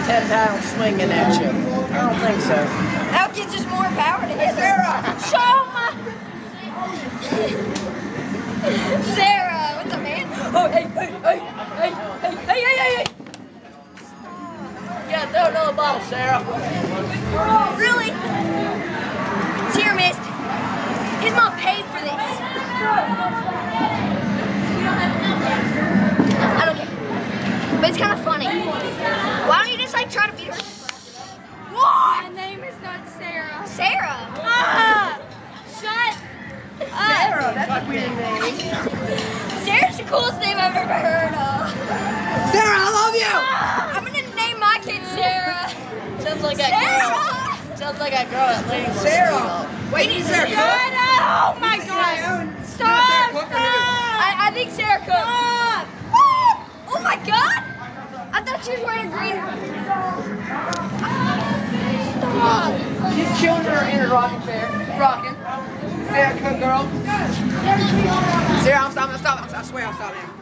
weigh 10 pounds swinging at you. I don't think so. That gives us more power to hit. Sarah! Show my... Sarah, what's up, man? Oh, hey. Yeah, throw another bottle, Sarah. Really? Here, miss. His mom paid for this. I don't care. But it's kind of funny. Why don't you just like try to beat her? What? My name is not Sarah. Sarah? Shut up. Sarah, that's a weird name. Sarah's the coolest name I've ever heard of. Sarah, I love you! I'm gonna name my kid Sarah. Sounds like that girl. Sounds like that girl at Lady Sarah! Wait, is there a cook? Shut up! Oh my God! Stop! I think Sarah cooked. Stop! Oh my God! I thought she was wearing a green. Stop! These children are in a rocking chair. Rocking. Sarah, cook girl. Sarah, I'm stopping. I swear I'm stopping.